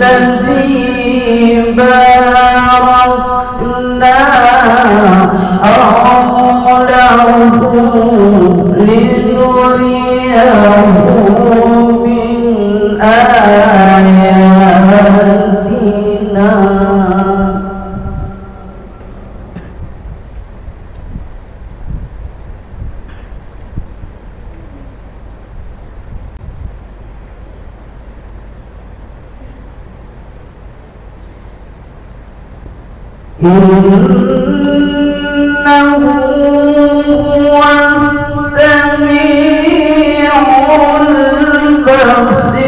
الذي باركنا حوله لنريه من آياتنا إنه هو السميع البصير.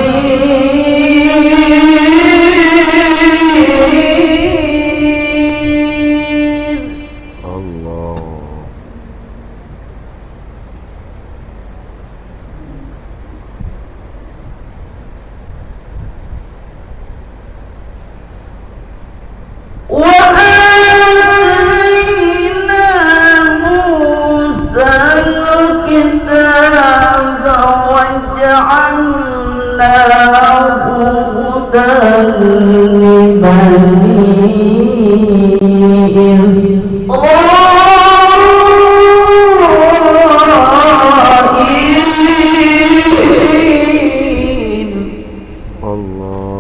الله.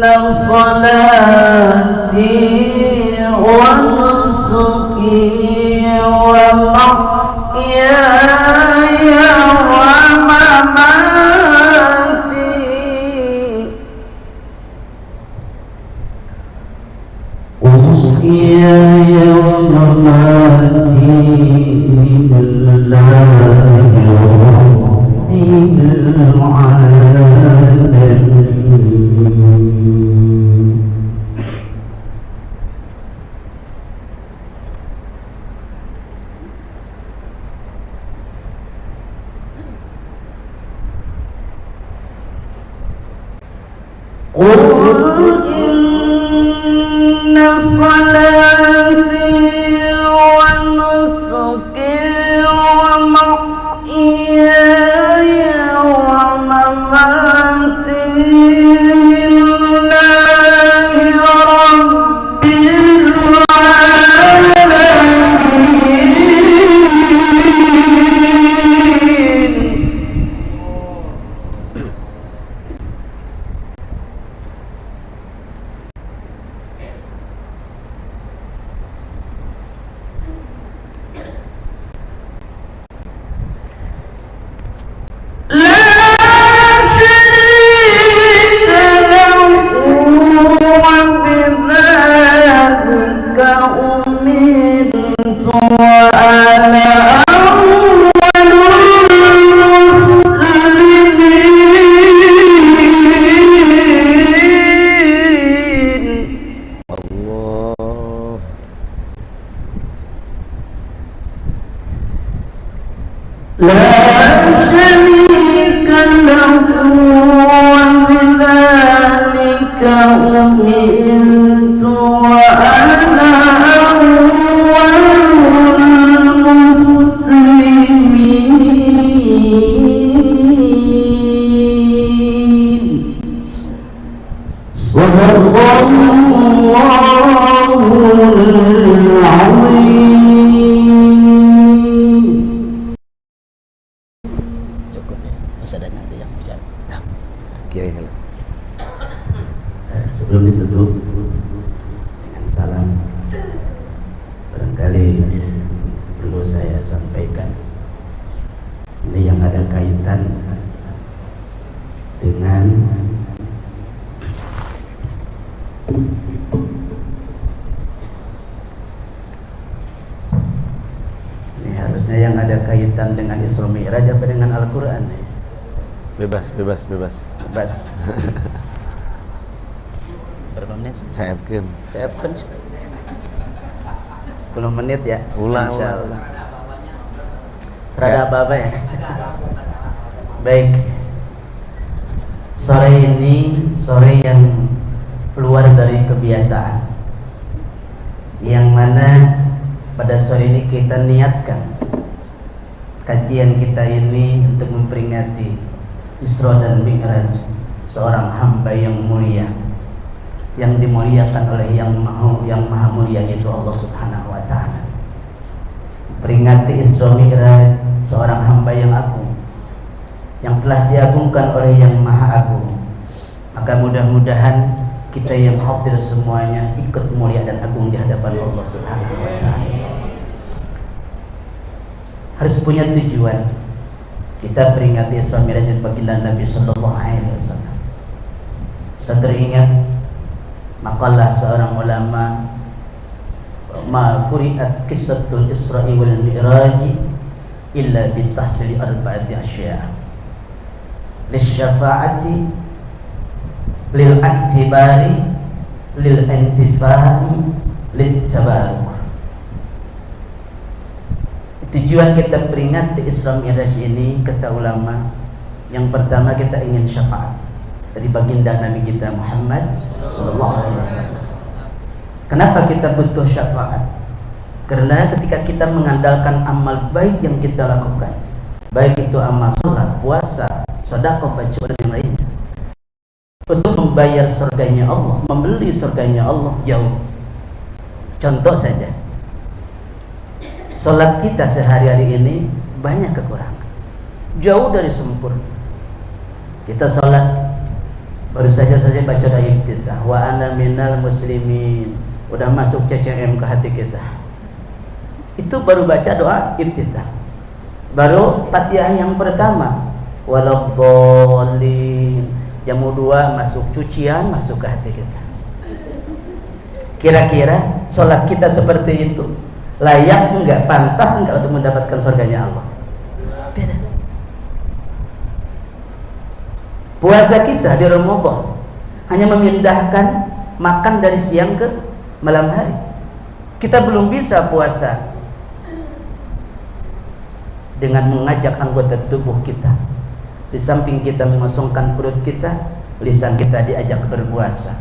Inna salati wa nusuki wa mahyaya wa mamati mahyaya wa mamati lillahi rabbil alamin. Qul inna salati wa nusuki wa mahyaya wa mamati lillahi rabbil Sebelum ditutup dengan salam, barangkali perlu saya sampaikan ini yang ada kaitan dengan ini harusnya yang ada kaitan dengan Isra Mi'raj apa dengan Al-Quran? Bebas. Berapa menit? Saya yakin 10 menit ya. Ulang. Terhadap apa ya? Baik. Sore ini sore yang keluar dari kebiasaan, yang mana pada sore ini kita niatkan kajian kita ini untuk memperingati Isra dan Mi'raj seorang hamba yang mulia, yang dimuliakan oleh yang maha mulia, yaitu Allah Subhanahu wa ta'ala. Peringati Isra Mi'raj seorang hamba yang agung, yang telah diagungkan oleh yang maha agung. Maka mudah-mudahan kita yang hadir semuanya ikut mulia dan agung di hadapan Allah Subhanahu wa ta'ala. Harus punya tujuan. Kita peringati Isra Mi'raj baginda Nabi sallallahu alaihi wasallam. Saya teringat makalah seorang ulama, ma quri'at qissatul Isra'i wal Mi'raj illa bitahsili arba'ati asya' lisyafa'ati lil aktibari lil intifai lit tabaruk. Tujuan kita peringati Isra Mi'raj ini, kata ulama, Yang pertama kita ingin syafaat dari baginda Nabi kita Muhammad sallallahu alaihi wasallam. Kenapa kita butuh syafaat? Karena ketika kita mengandalkan amal baik yang kita lakukan, baik itu amal salat, puasa, sedekah, bacaan yang lainnya, untuk membayar surganya Allah, membeli surganya Allah jauh. Contoh saja, salat kita sehari-hari ini banyak kekurangan, jauh dari sempurna. Kita salat baru saja baca doa iftitah, wa ana minal muslimin, udah masuk CCM ke hati kita. Itu baru baca doa iftitah, baru Fatihah yang pertama, waladhdallin, jamu 2 masuk cucian, masuk ke hati kita. Kira-kira sholat kita seperti itu layak enggak, pantas enggak untuk mendapatkan surganya Allah? Tidak. Puasa kita di Ramadan hanya memindahkan makan dari siang ke malam hari. Kita belum bisa puasa dengan mengajak anggota tubuh kita. Di samping kita mengosongkan perut kita, lisan kita diajak berpuasa.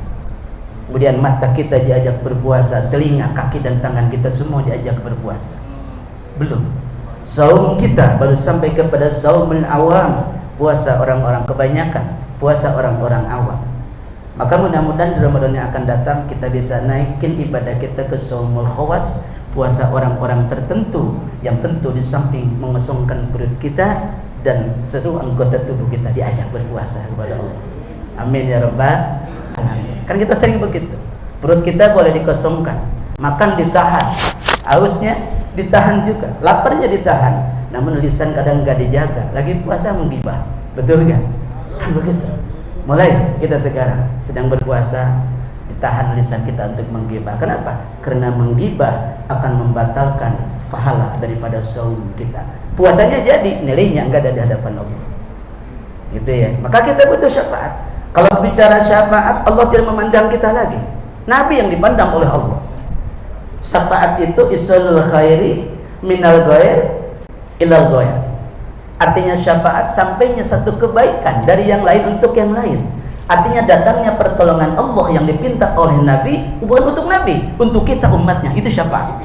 Kemudian mata kita diajak berpuasa, telinga, kaki dan tangan kita semua diajak berpuasa. Belum. Saum kita baru sampai kepada saumul awam, puasa orang-orang kebanyakan, puasa orang-orang awam. Maka mudah-mudahan di Ramadan yang akan datang kita bisa naikin ibadah kita ke saumul khawas, puasa orang-orang tertentu yang tentu di samping mengosongkan perut kita dan seluruh anggota tubuh kita diajak berpuasa kepada Allah. Amin ya rabbal alamin. Kan kita sering begitu. Perut kita boleh dikosongkan, makan ditahan, hausnya ditahan juga, laparnya ditahan. Namun lisan kadang nggak dijaga, lagi puasa menggibah. Betul kan? Kan begitu. Mulai kita sekarang sedang berpuasa, ditahan lisan kita untuk menggibah. Kenapa? Karena menggibah akan membatalkan pahala daripada saum kita. Puasanya jadi, nilainya enggak ada di hadapan Allah. Gitu ya. Maka kita butuh syafaat. Kalau bicara syafaat, Allah tidak memandang kita lagi. Nabi yang dipandang oleh Allah. Syafaat itu isulul khairi minal ghair ilal ghair. Artinya syafaat sampainya satu kebaikan dari yang lain untuk yang lain. Artinya datangnya pertolongan Allah yang dipinta oleh Nabi, bukan untuk Nabi, untuk kita umatnya. Itu syafaat.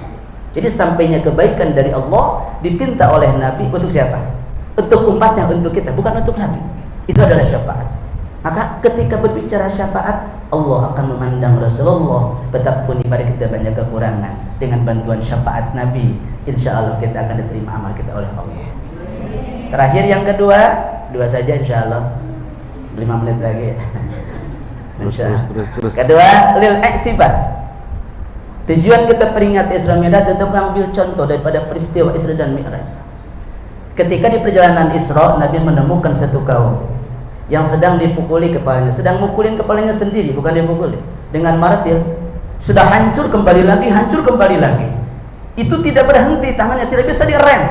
Jadi sampainya kebaikan dari Allah dipinta oleh Nabi untuk siapa? Untuk umatnya, untuk kita, bukan untuk Nabi. Itu adalah syafaat. Maka ketika berbicara syafaat, Allah akan memandang Rasulullah. Betapun ibadah kita banyak kekurangan, dengan bantuan syafaat Nabi, insya Allah kita akan diterima amal kita oleh Allah. Terakhir yang kedua, 2 saja insya Allah, 5 menit lagi. Terus. Kedua, lil i'tibar. Tujuan kita peringati Isra Mi'raj untuk mengambil contoh daripada peristiwa Isra dan Mi'raj. Ketika di perjalanan Isra, Nabi menemukan satu kaum yang sedang dipukuli kepalanya, sedang mukulin kepalanya sendiri, bukan dipukuli, dengan martil. Sudah hancur kembali lagi, hancur kembali lagi. Itu tidak berhenti, tangannya tidak bisa direm,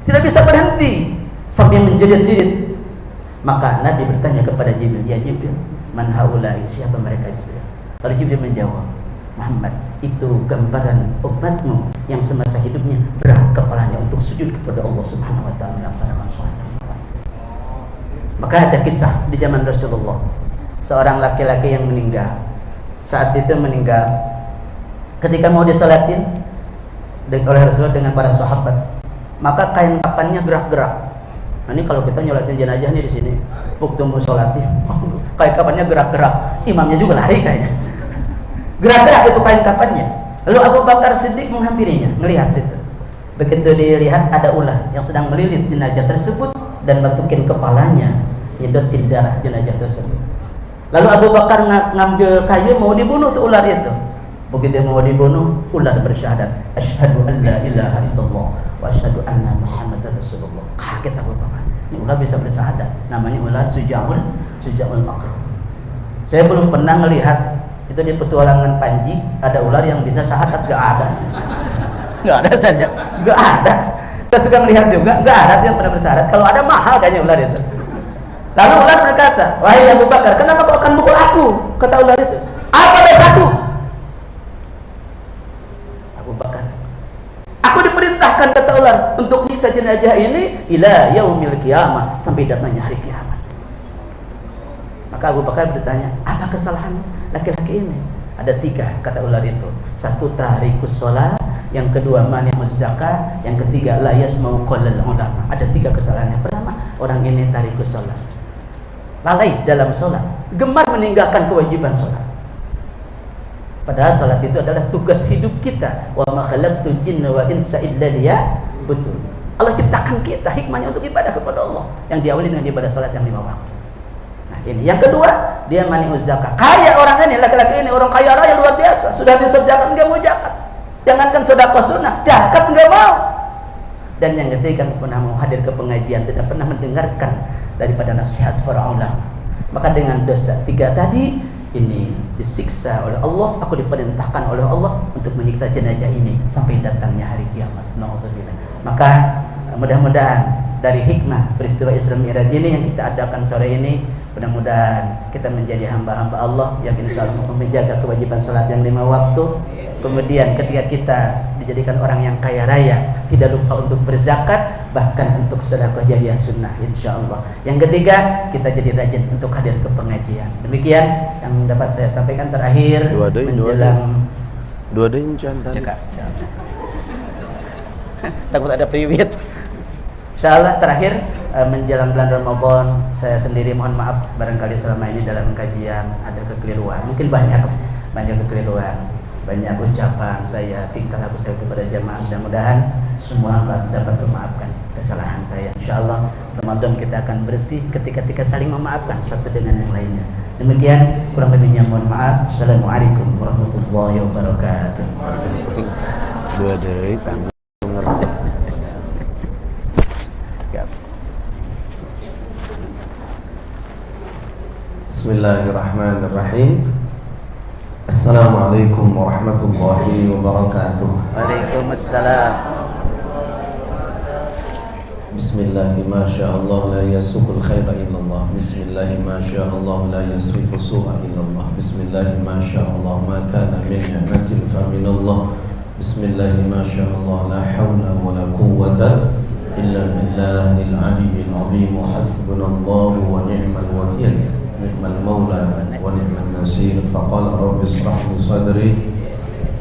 tidak bisa berhenti sampai menjerit-jerit. Maka Nabi bertanya kepada Jibril, ya Jibril, man haula'i, siapa mereka Jibril? Lalu Jibril menjawab, Muhammad, itu gambaran umatmu yang semasa hidupnya berat kepalanya untuk sujud kepada Allah Subhanahu wa taala melaksanakan salat. Maka ada kisah di zaman Rasulullah, seorang laki-laki yang meninggal. Saat itu meninggal, ketika mau disolatin oleh Rasulullah dengan para sahabat, maka kain kafannya gerak-gerak. Nah, ini kalau kita nyolatin jenazah nih di sini, waktu mau sholatin, kain kafannya gerak-gerak, imamnya juga lari kayaknya. Gerak-gerak itu kain kafannya. Lalu Abu Bakar Siddiq menghampirinya, melihat situ. Begitu dilihat ada ular yang sedang melilit jenazah tersebut dan batukin kepalanya, nyedotin darah jenazah tersebut. Lalu Abu Bakar ngambil kayu mau dibunuh tuh ular itu. Begitu mau dibunuh, ular bersyahadat, asyhadu an la ilaha illallah wa asyhadu anna Muhammadar Rasulullah. Kaget Abu Bakar. Ini ular bisa bersyahadat. Namanya ular Sujaul Aqrab. Saya belum pernah melihat itu di petualangan Panji ada ular yang bisa syahadat, gak ada. Gak ada saja. Gak ada. Saya suka melihat juga, gak ada yang pernah bersyahadat. Kalau ada mahal kayaknya ular itu. Lalu ular berkata, wahai Abu Bakar, kenapa kau akan mukul aku? Kata ular itu, apa dosaku? Abu Bakar, aku diperintahkan, kata ular, untuk nyiksa jenazah ini ila yaumil kiamah, sampai datangnya hari kiamat. Maka Abu Bakar bertanya, apa kesalahan laki-laki ini? Ada 3 kata ular itu. 1 tarikus sholat, yang kedua mani'uz zakah, yang ketiga la yasma'u qaulal ulama. Ada 3 kesalahannya. Pertama, orang ini tarikus sholat, lalai dalam sholat, gemar meninggalkan kewajiban sholat. Padahal sholat itu adalah tugas hidup kita. Wa ma khalaqtul jinna wal insa illa liya'budun. Allah ciptakan kita, hikmahnya untuk ibadah kepada Allah, yang diawali dengan ibadah sholat yang 5 waktu. Nah ini. Yang kedua, dia mani'uz zakah. Kaya orang ini, laki-laki ini, orang kaya raya luar biasa. Sudah bisa zakat, enggak mau zakat. Jangankan sedekah sunnah, zakat enggak mau. Dan yang ketiga, pernah mau hadir ke pengajian, tidak pernah mendengarkan daripada nasihat para ulama. Maka dengan dosa 3 tadi, ini disiksa oleh Allah. Aku diperintahkan oleh Allah untuk menyiksa jenazah ini sampai datangnya hari kiamat. Na'udzubillah. Maka mudah-mudahan dari hikmah peristiwa Isra Mi'raj ini yang kita adakan sore ini, mudah-mudahan kita menjadi hamba-hamba Allah yang insya Allah menjaga kewajiban salat yang 5 waktu. Kemudian ketika kita dijadikan orang yang kaya raya, tidak lupa untuk berzakat, bahkan untuk sedekah jariyah sunnah insya Allah. Yang ketiga, kita jadi rajin untuk hadir ke pengajian. Demikian yang dapat saya sampaikan. Terakhir menjelang dua jantan. Takut ada priwit. Insyaallah terakhir menjelang bulan Ramadan, saya sendiri mohon maaf barangkali selama ini dalam kajian ada kekeliruan. Mungkin banyak kekeliruan, banyak ucapan saya, tingkah laku saya kepada jamaah. Mudah-mudahan semua dapat memaafkan kesalahan saya. Insyaallah Ramadan kita akan bersih ketika saling memaafkan satu dengan yang lainnya. Demikian, kurang lebihnya mohon maaf. Assalamualaikum warahmatullahi wabarakatuh. Dua deui tanggung ngeresep. Bismillahirrahmanirrahim. Assalamualaikum warahmatullahi wabarakatuh. Waalaikumsalam. Bismillahi ma sya'allah la yasukul khaira illallah. Bismillahi ma sya'allah la yasrifu su'a illallah. Bismillahi ma sya'allah ma kana min ni'matin fa minallah. Bismillahi ma sya'allah la hawla wa la quwwata illa billahil aliyyil azim. Hasbunallahu wa ni'mal wakil. Ni'mal maula wa ni'mal nasir. Faqala rabbi ishrah li sadri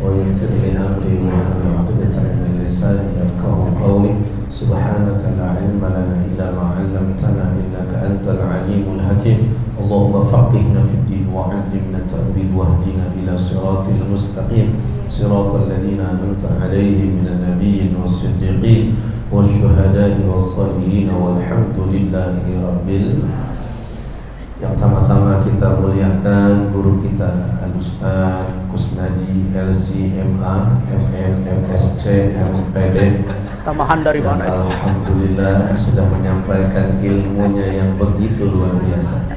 wa yassir li amri wa hlul 'uqdatan min lisani yafqahu qawli. Subhanaka la ilma lana illa ma 'allamtana innaka antal alimul hakim. Allahumma faqihna fid din wa 'allimna ta'wil wahdina ila siratil mustaqim, siratal ladzina an'amta 'alaihim minan nabiyyin was-siddiqin wasyuhada'i was-shalihin walhamdulillahi rabbil. Yang sama-sama kita muliakan guru kita Al-Ustaz Kusnadi LC MA MN MSC MPD. Tambahan dari mana itu? Alhamdulillah sudah menyampaikan ilmunya yang begitu luar biasa.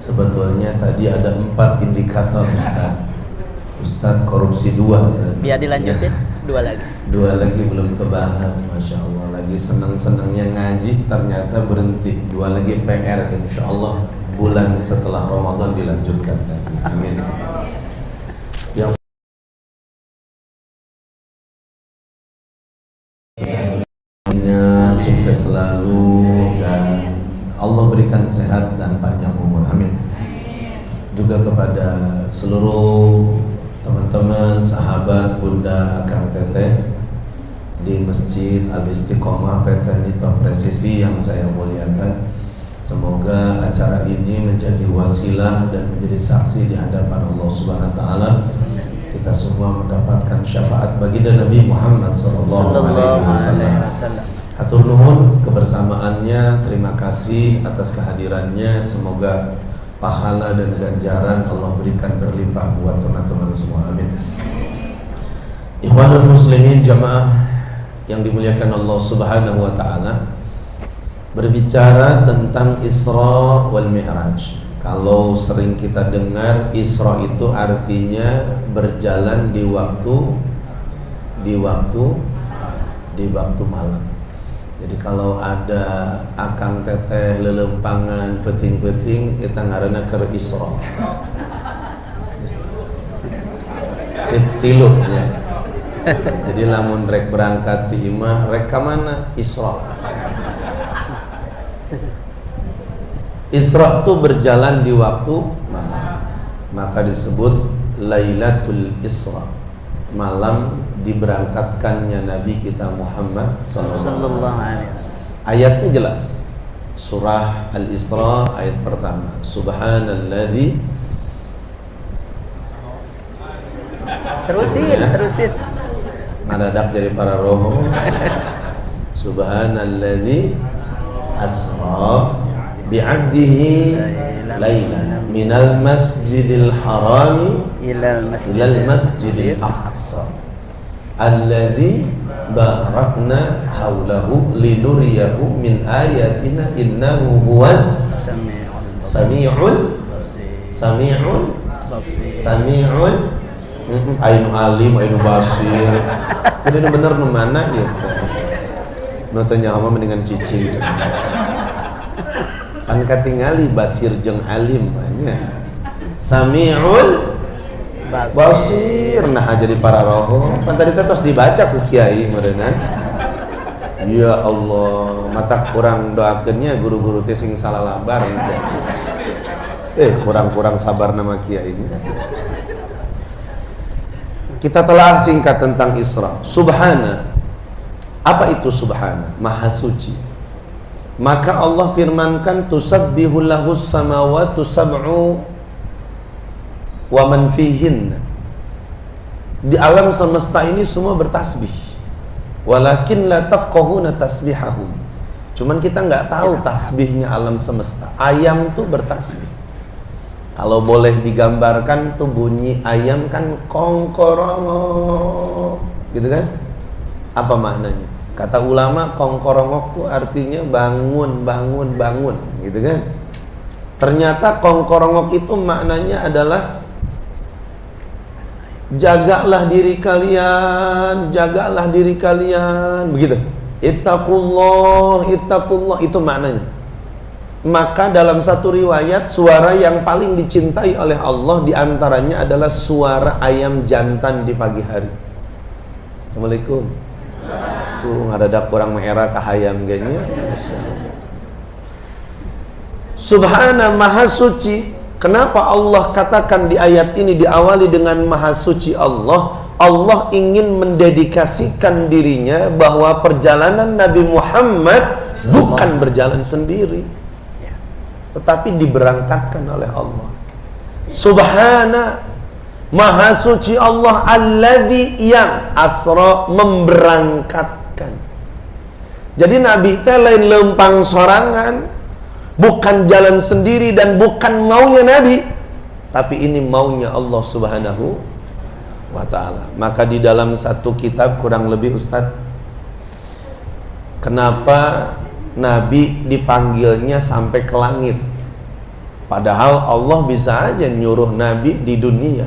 Sebetulnya tadi ada 4 indikator Ustaz korupsi 2 tadi. Biar dilanjutin 2 lagi. 2 lagi belum kebahas, Masya Allah. Lagi senang-senangnya ngaji ternyata berhenti. 2 lagi PR, insya Allah bulan setelah Ramadan dilanjutkan lagi. Amin. Yang sukses selalu dan Allah berikan sehat dan panjang umur. Amin. Juga kepada seluruh teman-teman, sahabat, bunda, akang teteh di Masjid Al-Istiqomah PT Nito Presisi yang saya muliakan. Semoga acara ini menjadi wasilah dan menjadi saksi di hadapan Allah Subhanahu wa taala. Kita semua mendapatkan syafaat baginda Nabi Muhammad sallallahu alaihi wasallam. Hatur nuhun kebersamaannya, terima kasih atas kehadirannya. Semoga pahala dan ganjaran Allah berikan berlimpah buat teman-teman semua. Amin. Ikhwanul muslimin jamaah yang dimuliakan Allah Subhanahu wa taala. Berbicara tentang Isra wal Mi'raj. Kalau sering kita dengar Isra itu artinya berjalan di waktu malam. Jadi kalau ada akang teteh lelempangan peting-peting kita ngaranna keur Isra. Sip tilu ya. Jadi lamun rek berangkat ti imah rek ka mana? Isra. Isra itu berjalan di waktu malam, maka disebut Lailatul Isra, malam diberangkatkannya Nabi kita Muhammad sallallahu alaihi wasallam. Ayatnya jelas, surah Al-Isra ayat pertama, Subhanalladzi. Terusin. Ngadadak jadi para roh. Subhanalladzi asra bi'abdihi lailan minal masjidil harami ilal masjidil aqsa alladzi barakna haulahu linuriyahu min ayatina innahu huwas sami'ul ainu alim ainu basir. Jadi bener nu mana ya? Nu teu nyaho mendingan cicing. Pan katingali basir jeung alim nya. Sami'ul basir. Nah jadi para roh. Pan tadi tos dibaca ku kiai meureunna. Ya Allah, mata kurang doakeunnya guru-guru teh sing salalabar. Kurang-kurang sabar nama kiainya. Kita telah singkat tentang Isra. Subhana. Apa itu subhana? Maha suci. Maka Allah firmankan tusabbihu lahus samawati sab'u wa man fihinna. Di alam semesta ini semua bertasbih. Walakin la tafqahuna tasbihahum. Cuman kita nggak tahu tasbihnya alam semesta. Ayam tuh bertasbih. Kalau boleh digambarkan tuh bunyi ayam kan kongkorongok, gitu kan? Apa maknanya? Kata ulama kongkorongok tuh artinya bangun, gitu kan? Ternyata kongkorongok itu maknanya adalah jagalah diri kalian, begitu. Ittaqullah, itu maknanya. Maka dalam satu riwayat suara yang paling dicintai oleh Allah diantaranya adalah suara ayam jantan di pagi hari. Assalamualaikum. Tuh ngadadak kurang merah ke hayam ganya. Subhana maha suci. Kenapa Allah katakan di ayat ini diawali dengan maha suci Allah? Allah ingin mendedikasikan dirinya bahwa perjalanan Nabi Muhammad bukan berjalan sendiri, tetapi diberangkatkan oleh Allah. Subhana maha suci Allah alladzi yang asra memberangkatkan. Jadi Nabi teh lain lempang sorangan, bukan jalan sendiri dan bukan maunya Nabi, tapi ini maunya Allah Subhanahu wa ta'ala. Maka di dalam satu kitab kurang lebih Ustadz, kenapa Nabi dipanggilnya sampai ke langit, padahal Allah bisa aja nyuruh Nabi di dunia.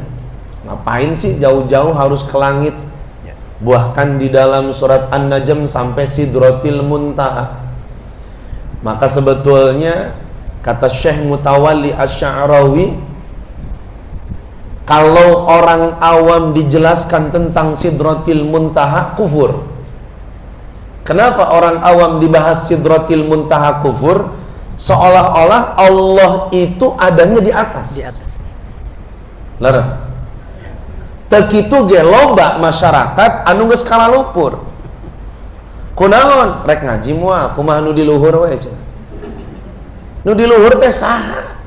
Ngapain sih jauh-jauh harus ke langit? Bahkan di dalam surat An-Najm sampai Sidratil Muntaha. Maka sebetulnya kata Syekh Mutawalli Asy-Sya'rawi, kalau orang awam dijelaskan tentang Sidratil Muntaha kufur. Kenapa orang awam dibahas Sidratil Muntaha kufur? Seolah-olah Allah itu adanya di atas. Laras. Tekitu ge loba masyarakat anu geus kalalupur. Kunaon rek ngaji moal kumaha nu di luhur we cenah. Nu di luhur teh saha?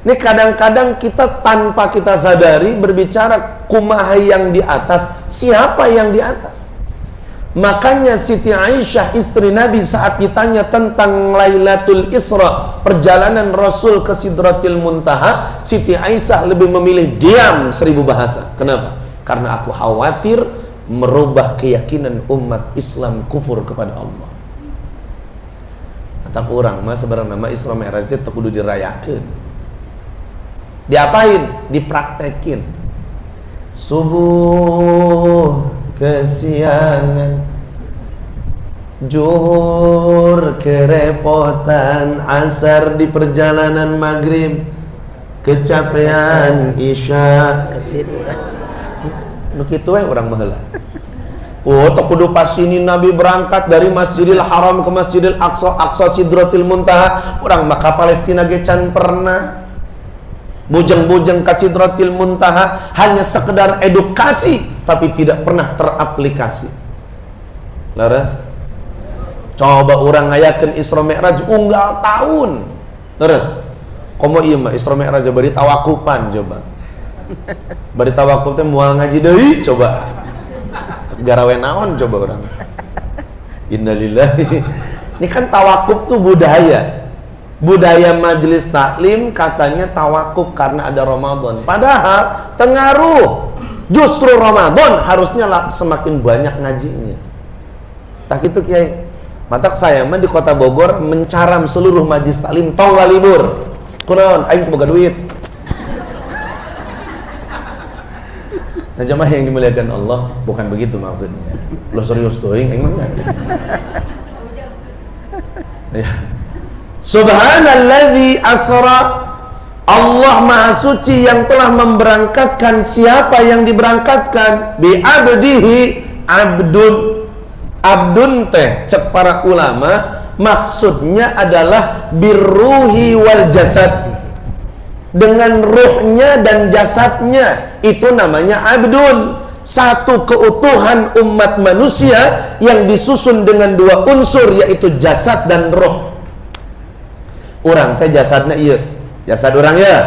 Ini kadang-kadang kita tanpa kita sadari berbicara kumaha yang di atas, siapa yang di atas? Makanya Siti Aisyah istri Nabi saat ditanya tentang Lailatul Isra, perjalanan Rasul ke Sidratil Muntaha, Siti Aisyah lebih memilih diam 1000 bahasa. Kenapa? Karena aku khawatir merubah keyakinan umat Islam kufur kepada Allah. Atap orang mah sebenarnya nama Isra Mi'raj itu kudu dirayakeun. Diapain? Dipraktekin. Subuh kesiangan, zuhur kerepotan, asar di perjalanan maghrib, kecapean isya. Nu kitu we urang baheula. Oh, tak kudu pas ini Nabi berangkat dari Masjidil Haram ke Masjidil Aqsa, Aqsa Sidratil Muntaha. Orang maka Palestina ge can pernah. Bujang-bujang ke Sidratil Muntaha hanya sekedar edukasi tapi tidak pernah teraplikasi. Laras? Coba orang ngayakeun Isra Mi'raj unggal tahun. Laras? Komo ieu mah Isra Mi'raj bari tawakupan coba. Bari tawakuf teh moal ngaji deui coba. Garawe naon coba orang. Innalillahi. Ini kan tawakuf tuh budaya. Budaya majelis taklim katanya tawakuf karena ada Ramadan. Padahal tengaruh. Justru Ramadan harusnya semakin banyak ngajinya. Tak gitu Kiai. Matak saya mah di Kota Bogor mencaram seluruh majelis taklim tong libur. Kunaon aing boga duit. Nah jamaah yang dimuliakan Allah, bukan begitu maksudnya. Lo serius doing, emangnya? Ya. Subhanalladzi asra, Allah Maha Suci yang telah memberangkatkan. Siapa yang diberangkatkan? Bi abdihi, abdun. Abdun teh cek para ulama maksudnya adalah birruhi wal jasad. Dengan ruhnya dan jasadnya, itu namanya abdun. Satu keutuhan umat manusia yang disusun dengan dua unsur, yaitu jasad dan roh. Orang teh jasadnya iya, jasad orang ya.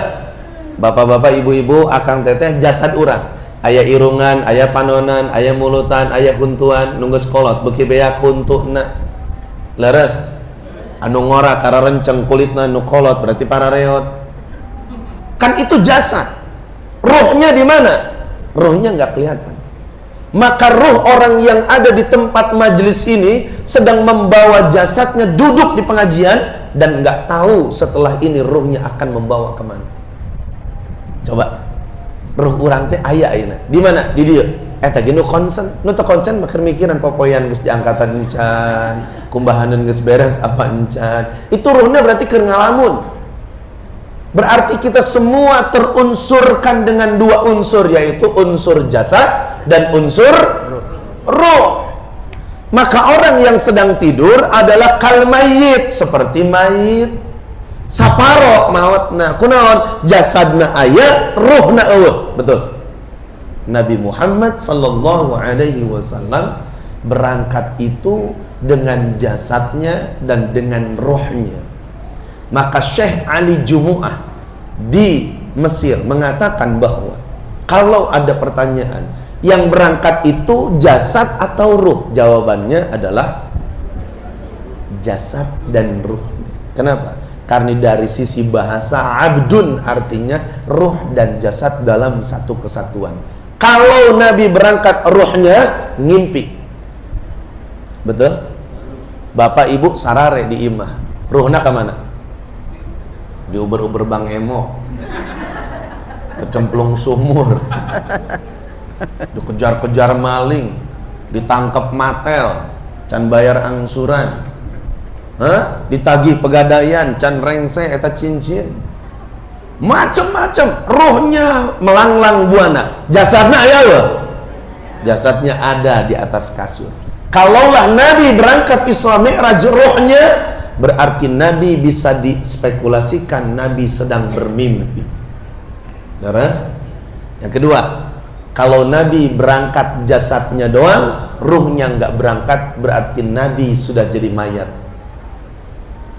Bapak-bapak, ibu-ibu, akang teteh jasad orang. Aya irungan, aya panonan, aya mulutan, aya huntuan, nunggu sekolot, beki beak huntukna. Leres. Anu ngora kara renceng kulitna nu kolot berarti para reot. Kan itu jasad. Ruhnya di mana? Ruhnya nggak kelihatan. Maka ruh orang yang ada di tempat majelis ini sedang membawa jasadnya duduk di pengajian dan nggak tahu setelah ini ruhnya akan membawa kemana. Coba, ruh orang teh aya ayeuna. Di mana? Di dia. Eta ge nu konsen, nu teu konsen mah mikiran popoyan geus diangkatan encan, kumbahaneun geus beres apa encan. Itu ruhnya berarti keur ngalamun. Berarti kita semua terunsurkan dengan dua unsur, yaitu unsur jasad dan unsur roh. Maka orang yang sedang tidur adalah kal mayit, seperti mayit. Saparo mautna kunaon, jasadna aya, ruhna eueuh. Betul. Nabi Muhammad sallallahu alaihi wasallam berangkat itu dengan jasadnya dan dengan rohnya. Maka Syekh Ali Jumu'ah di Mesir mengatakan bahwa kalau ada pertanyaan, yang berangkat itu jasad atau ruh? Jawabannya adalah jasad dan ruh. Kenapa? Karena dari sisi bahasa abdun artinya ruh dan jasad dalam satu kesatuan. Kalau Nabi berangkat ruhnya ngimpi. Betul? Bapak ibu sarare di imah, ruhna ke mana? Di uber-uber Bang Emo, kecemplung sumur, dikejar-kejar maling, ditangkap matel, can bayar angsuran, ditagih pegadaian, can rengse eta cincin, macem-macem. Rohnya melanglang buana, jasadnya aya loh, jasadnya ada di atas kasur. Kalaulah Nabi berangkat Isra Mi'raj rohnya, berarti Nabi bisa dispekulasikan Nabi sedang bermimpi. Terus yang kedua, kalau Nabi berangkat jasadnya doang, ruhnya nggak berangkat, berarti Nabi sudah jadi mayat.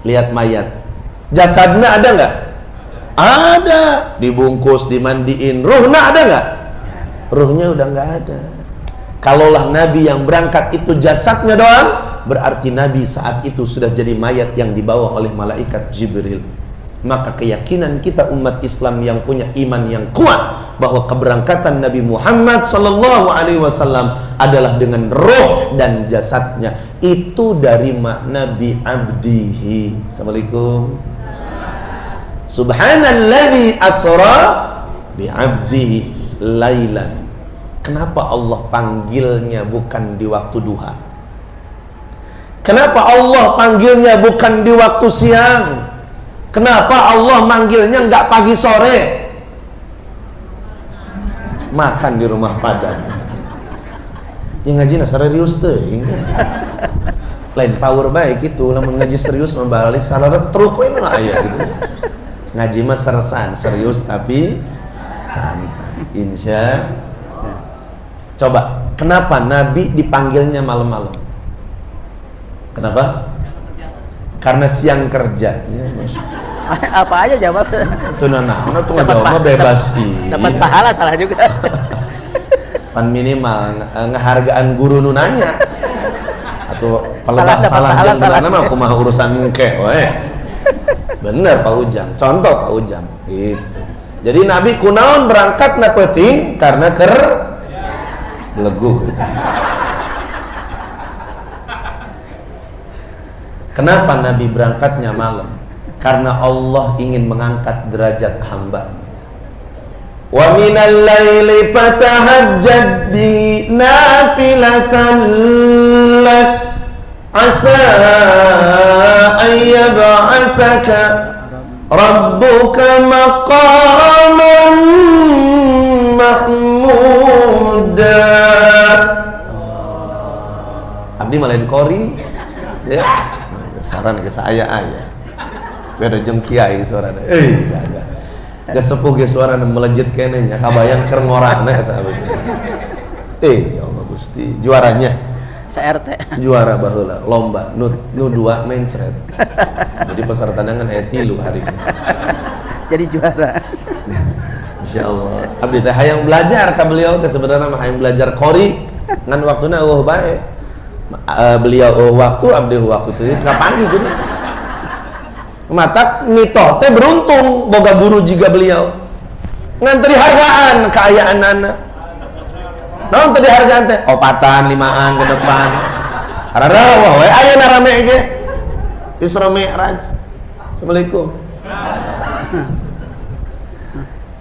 Lihat mayat, jasadnya ada nggak? Ada, dibungkus, dimandiin. Ruhnya ada nggak? Ruhnya udah nggak ada. Kalaulah Nabi yang berangkat itu jasadnya doang, berarti Nabi saat itu sudah jadi mayat yang dibawa oleh malaikat Jibril. Maka keyakinan kita umat Islam yang punya iman yang kuat bahwa keberangkatan Nabi Muhammad sallallahu alaihi wasallam adalah dengan roh dan jasadnya. Itu dari makna bi abdihi. Assalamualaikum. Subhanalladzi asra bi abdihi lailan. Kenapa Allah panggilnya bukan di waktu duha? Kenapa Allah panggilnya bukan di waktu siang? Kenapa Allah manggilnya nggak pagi sore? Makan di rumah Padang. Ya ngaji serius teh. Lain power baik itu, lamun ngaji serius membalik salah terus kok ini aya gitu. Ngaji mah sersan, serius tapi santai. Insya. Coba, kenapa Nabi dipanggilnya malam-malam? Kenapa? Karena siang kerja. Ya, apa aja jawab. Tuh nana, tuh ngejawab mah bebas Dapat pahala salah juga. Pan minimal ngehargaan guru nu nanya. Atau Salah, salah jeung salah. mah kumaha urusan ke we. Bener Pak Ujang. Contoh Pak Ujang. Gitu. Jadi Nabi kunaon berangkat na peuting karena legug. Kenapa Nabi berangkatnya malam? Karena Allah ingin mengangkat derajat hamba. Wa minal laili fatahajjad bi nafilatan lak asa an yab'atsaka rabbuka maqaman mahmuda. Abdi malain kori ya saran ke saya aya beda jeung kiai suarana gak sepuh ge suarana melejit kene nya kabayang keur ngorana eta abdi. Ya Allah Gusti, juaranya RT juara baheula lomba nu dua mencret. Jadi peserta nangan aya 3 hari ini. jadi juara. Insyaallah. Abdi teh hayang belajar ka beliau teh sebenarnya mah hayang belajar qori ngan waktuna eueuh bae. Beliau waktu abdi waktu teh kapanggih gini. Matak nitoh teh beruntung boga guru juga beliau. Ngantri hargaan kaayaan anak. Naon teh dihargaan teh? Opatan 5an ke depan. Ararawah we ayeuna rame ge. Isra Mi'raj. Assalamualaikum.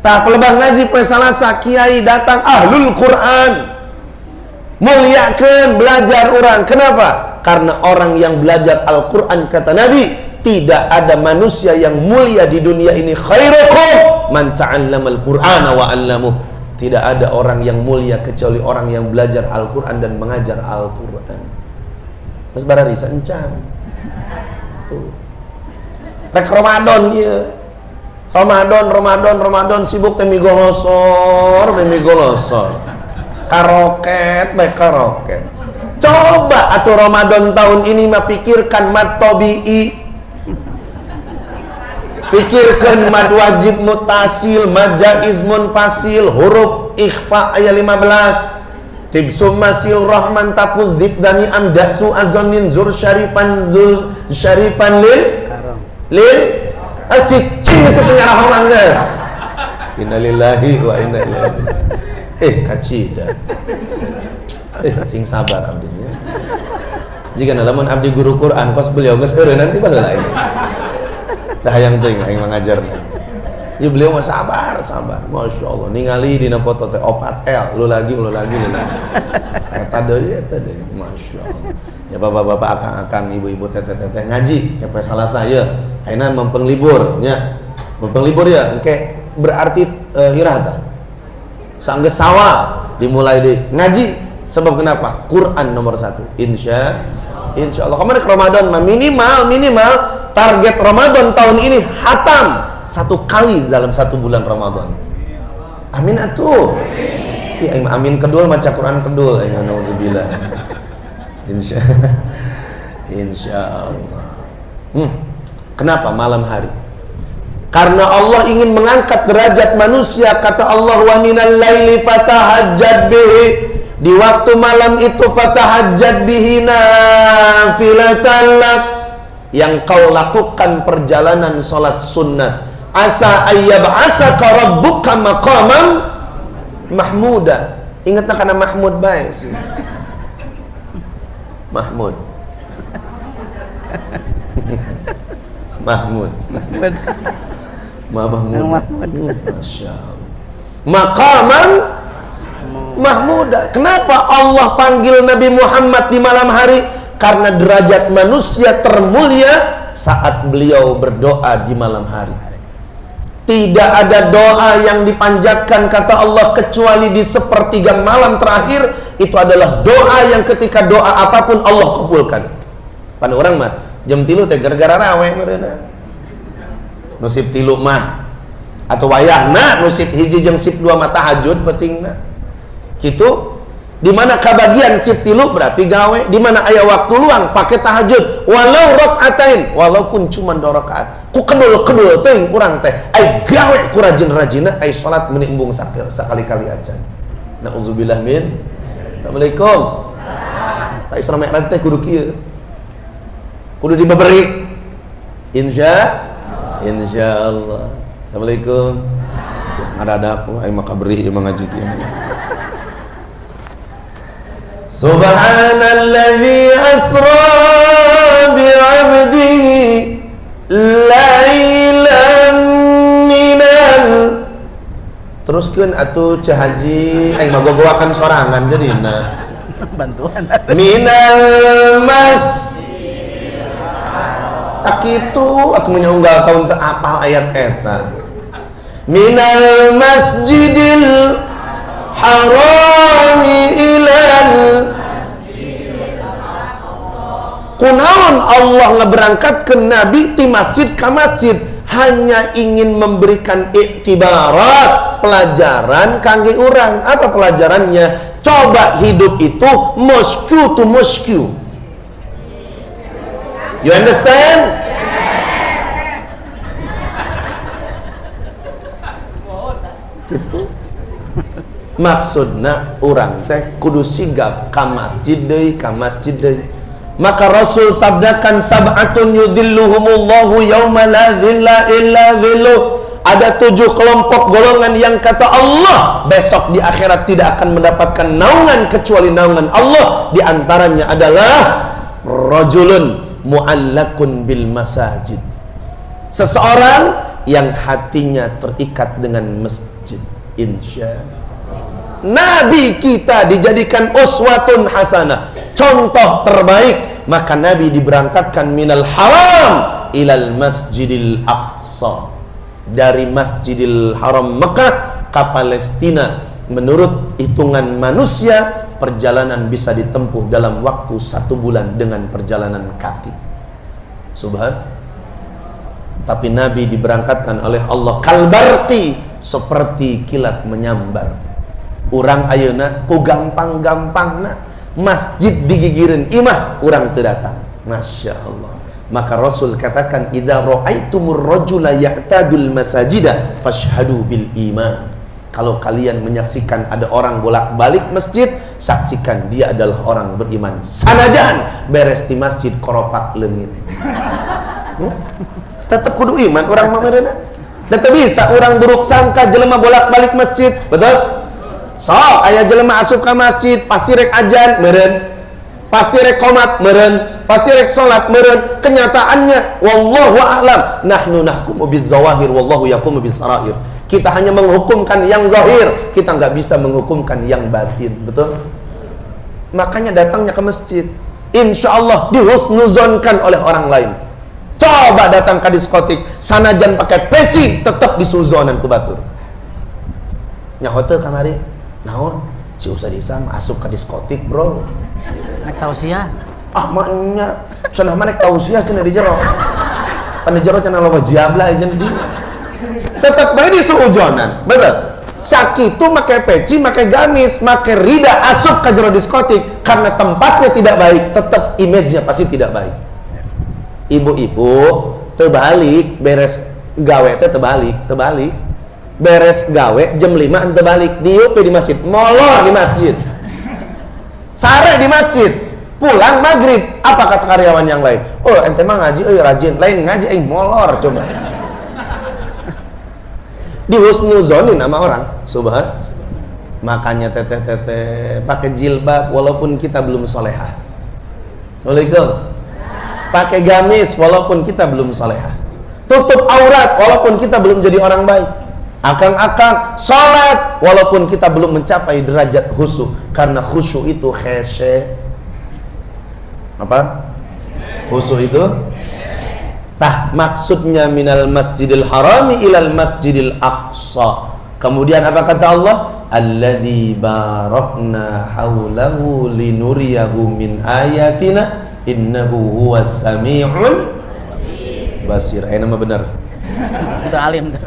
Tah pelebah ngaji poe Salasa kiai datang ahlul Quran. Muliakeun belajar orang. Kenapa? Karena orang yang belajar Al-Quran kata Nabi, tidak ada manusia yang mulia di dunia ini khairukum man ta'allamal Qur'ana wa 'allamuh. Tidak ada orang yang mulia kecuali orang yang belajar Al-Quran dan mengajar Al-Quran. Mas bararisa encan. Rek Ramadan ieu. Ramadan sibuk teh migolosor. Karoket baik karoket. Coba atuh Ramadan tahun ini mah pikirkan mad tabi'i. Pikirkan mad wajib mutasil, mad jaiz munfasil, huruf ikhfa ayat 15. Tibsum masil rahman tafuz dibdani amdasu azonin zur syarifan lil cicing setengah rahman guys. Innalillahi wa inna ilaihi. Kacida. Sing sabar abdinya. Jika lamun abdi guru Quran kos beliau geus eureun nanti baheula ini. Tah hayang teuing aing mangajarna. Ya beliau mah sabar. Masya Allah. Ningali dina foto teh 4L, lu lagi. Eta deui. Masya Allah. Ya bapak-bapak, akang-akang, ibu-ibu, teteh-teteh ngaji, kayak salah saya. Ayeuna mempeng libur nya. Mempeng libur ya, engke berarti hirah tah. Sanggeus sawal dimulai di ngaji. Sebab kenapa? Quran nomor 1. Insya Allah. Kemarin ke Ramadan mah minimal target Ramadan tahun ini hatam 1 kali dalam 1 bulan Ramadan. Amin atuh. Iya, amin kedul maca Quran kedul. Nauzubillah. Insya Allah. Kenapa malam hari? Karena Allah ingin mengangkat derajat manusia. Kata Allah, wa minal laili fatahajjad bihi. Di waktu malam itu fatahajjad bihi nafilatan lak. Yang kau lakukan perjalanan salat sunnah. Asa ayyab'asaka rabbuka maqaman mahmuda. Ingatna kana Mahmud bae sih. Mahmud. Masya Allah. Maqaman mahmuda. Kenapa Allah panggil Nabi Muhammad di malam hari? Karena derajat manusia termulia saat beliau berdoa di malam hari. Tidak ada doa yang dipanjatkan kata Allah kecuali di sepertiga malam terakhir. Itu adalah doa yang ketika doa apapun Allah kabulkan. Pada orang mah jam 3 teh gara-gara rawe mereka nusib 3 mah atau wayahna nusib hiji jeung sip 2 mah tahajud pentingna gitu. Di mana kebagian sip 3 berarti gawe, di mana aya waktu luang pakai tahajud walau rakaatain, walaupun cuma 2 rakaat. Ku kedul-kedul teuing urang teh ai gawe ku rajin-rajinna ai salat meni embung sakali-kali aja. Nauzubillah min. Assalamualaikum. Tak Isra Mi'raj teh kudu kieu. Kudu dibaberi. Insyaallah. Assalamualaikum. Ngadadap ai mah kaberi ieu ngaji kieu. Subhanalladzi asra bi'abdihi lailan minal. Teruskeun atuh Cah Haji aing mah gogoakan sorangan jadina. Bantuan. Minal mas tak kitu atuh nya unggal taun teu apal ayat eta. Minal masjidil harami ilal kunaon Allah ngeberangkatkeun Nabi ti masjid ka masjid hanya ingin memberikan iktibarat, pelajaran kangge urang. Apa pelajarannya? Coba hidup itu mosque to mosque. You understand? Gitu. Maksudna urang teh kudu sigap ka masjid deui, ka masjid deui. Maka Rasul sabdakan sab'atun yudhilluhumullahu yauma la dhilla illa dhilluh. Ada 7 kelompok golongan yang kata Allah besok di akhirat tidak akan mendapatkan naungan kecuali naungan Allah. Di antaranya adalah rajulun mu'allakun bil masajid. Seseorang yang hatinya terikat dengan masjid. Nabi kita dijadikan uswatun hasanah, contoh terbaik. Maka Nabi diberangkatkan minal haram ilal masjidil aqsa, dari masjidil haram Mekah ke Palestina. Menurut hitungan manusia perjalanan bisa ditempuh dalam waktu 1 bulan dengan perjalanan kaki. Subhan. Tapi Nabi diberangkatkan oleh Allah kalbarti, seperti kilat menyambar. Urang ayeuna ku gampang-gampangna masjid digigireun imah urang teu datang. Masya Allah. Maka Rasul katakan idza ra'aitumur rajula ya'tadul masajida fashhadu bil iman. Kalau kalian menyaksikan ada orang bolak-balik masjid, saksikan dia adalah orang beriman. Sanajan beres di masjid koropak leungit. Tetap kudu iman orang mah meureunna. Da teu bisa urang buruk sangka jelema bolak-balik masjid. Betul? Sok aya jelema asup ka masjid pasti rek ajan meureun, pasti rek qomat meureun, pasti rek salat meureun. Kenyataannya wallahu a'lam, nahnu nahkumu bizawahir wallahu yaqumu bisarair. Kita hanya menghukumkan yang zahir, kita nggak bisa menghukumkan yang batin. Betul? Makanya datangnya ke masjid insyaallah dihusnuzonkan oleh orang lain. Coba datang ke diskotik sanajan pakai peci tetap disuzonan ku batur. Nya hotel kamari naon si Ustaz Isam asup ke diskotik bro Nek tausiah maknya cenah mah nek tausiah cenah di jero pan di jero cenah loba jiabla aja di tetep bae disuujonan. Betul? Sakitu make peci, make gamis, make rida asup ke jero diskotik karena tempatnya tidak baik, tetap image-nya pasti tidak baik. Ibu-ibu terbalik beres gawe teh terbalik beres gawe jam 5 ente balik diup di masjid, molor di masjid, sare di masjid, pulang maghrib. Apa kata karyawan yang lain? Oh ente mah ngaji rajin, lain ngaji molor. Coba dihusnuzonin sama orang. Subhan. Makanya teteh pakai jilbab walaupun kita belum solehah. Assalamualaikum. Pakai gamis walaupun kita belum solehah. Tutup aurat walaupun kita belum jadi orang baik. Akang-akang sholat walaupun kita belum mencapai derajat khusyuk, karena khusyuk itu khasye. Apa? Khusyuk itu Tah maksudnya minal masjidil harami ilal masjidil aqsa. Kemudian apa kata Allah? Alladzi barakna haulahu linuriyahu min ayatina innahu huwas samiul basir. Nama benar. Udah alim tuh.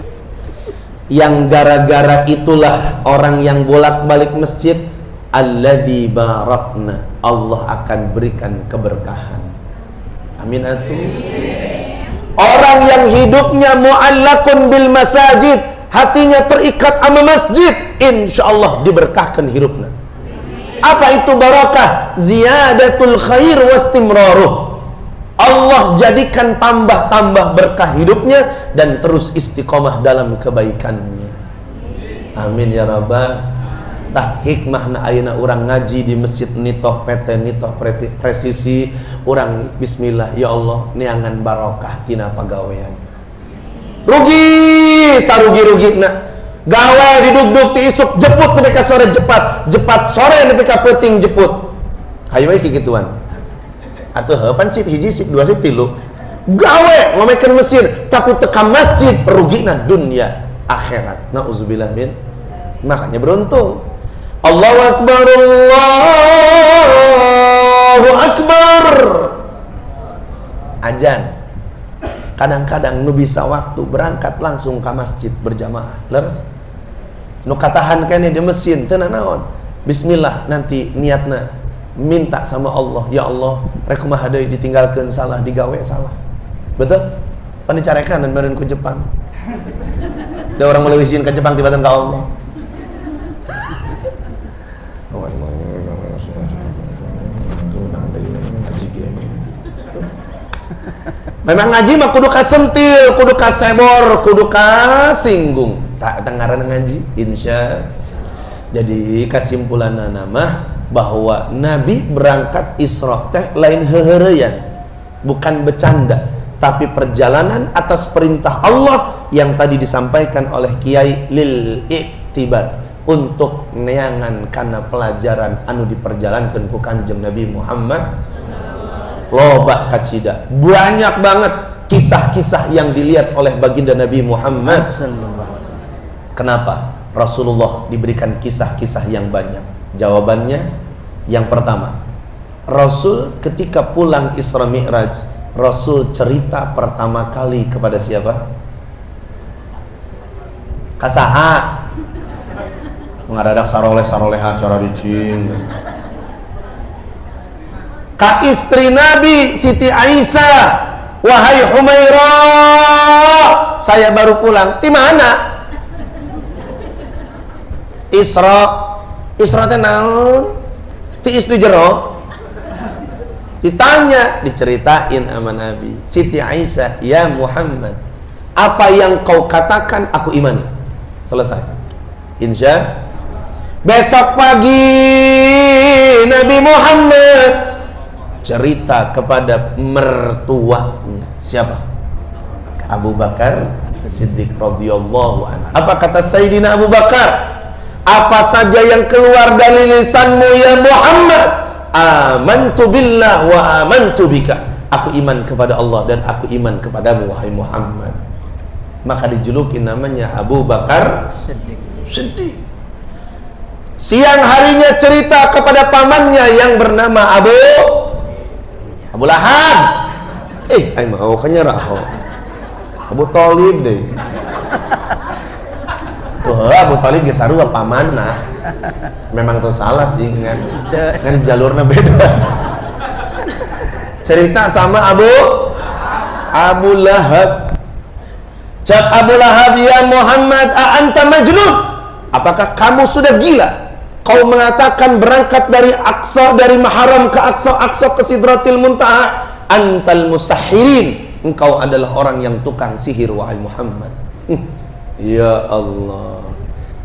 Yang gara-gara itulah orang yang bolak-balik masjid, alladzi barakna, Allah akan berikan keberkahan. Amin atuh. Orang yang hidupnya mu'allakun bil masajid, hatinya terikat sama masjid, insyaallah diberkahkan hidupnya. Apa itu barakah? Ziyadatul khair wastimraruh. Allah jadikan tambah-tambah berkah hidupnya dan terus istiqomah dalam kebaikannya. Amin ya rabbal. Tah hikmahna ayeuna urang ngaji di masjid nitoh PT nitoh presisi urang bismillah ya Allah neangan barokah tina pagawean. Rugi sarugi-rugina gawe didugdug ti isuk jeput nepi ka sore jepat sore nepi ka peuting jeput. Hayu we kikituan. Atuh pan sip hiji sip dua sip tilu. Gawe ngomekeun mesin tapi teka masjid rugina dunia akhirat. Nauzubillah min. Makanya beruntung. Allahu Akbar, Allahu Akbar. Ajan. Kadang-kadang nu bisa waktu berangkat langsung ke masjid berjamaah. Leres. Nu katahan kene di mesin teu naon. Bismillah nanti niatna minta sama Allah, ya Allah, rek kumaha deui ditinggalkeun salah, digawe salah. Betul? Pan dicarekan dan meureun ku Jepang. Ada orang mulai izin ke Jepang tiba-tiba ke Allah. Memang ngaji mah kudu kasentil, kudu kasebor, kudu kasinggung. Tak ngaranna ngaji, insya. Jadi kesimpulanna nama bahwa Nabi berangkat Isra teh lain heuheureyan, bukan bercanda, tapi perjalanan atas perintah Allah yang tadi disampaikan oleh Kiai lil iktibar, untuk neangan karena pelajaran anu diperjalankan ku Kanjeng Nabi Muhammad. Loba kacida, banyak banget kisah-kisah yang dilihat oleh baginda Nabi Muhammad. Kenapa Rasulullah diberikan kisah-kisah yang banyak? Jawabannya yang pertama, Rasul ketika pulang Isra Mi'raj, Rasul cerita pertama kali kepada siapa? Kasaha ngadadak saroleh-saroleha cara dicing. Ka istri Nabi Siti Aisyah, wahai Humairah, saya baru pulang. Di mana? Isra teh naon? Ti istri jero. Ditanya, diceritain sama Nabi. Siti Aisyah, ya Muhammad, apa yang kau katakan aku imani. Selesai. Insya. Besok pagi Nabi Muhammad cerita kepada mertuanya. Siapa? Abu Bakar Siddiq radhiyallahu anhu. Apa kata Sayyidina Abu Bakar? Apa saja yang keluar dari lisanmu ya Muhammad? Amantu billah wa amantu bika. Aku iman kepada Allah dan aku iman kepadamu wahai Muhammad. Maka dijuluki namanya Abu Bakar Siddiq. Siang harinya cerita kepada pamannya yang bernama Abu Lahab. Ay mau kanyaraho. Abu Thalib deh. Tuh Abu Thalib ge sarua pamanna. Memang tuh salah sih ngan jalurnya beda. Cerita sama Abu Lahab. Cak Abu Lahab, ya Muhammad, a'anta majnun? Apakah kamu sudah gila? Kau mengatakan berangkat dari Aqsa, dari Maharam ke Aqsa, Aqsa ke Sidratil Muntaha. Antal musahirin, engkau adalah orang yang tukang sihir wahai Muhammad. Ya Allah.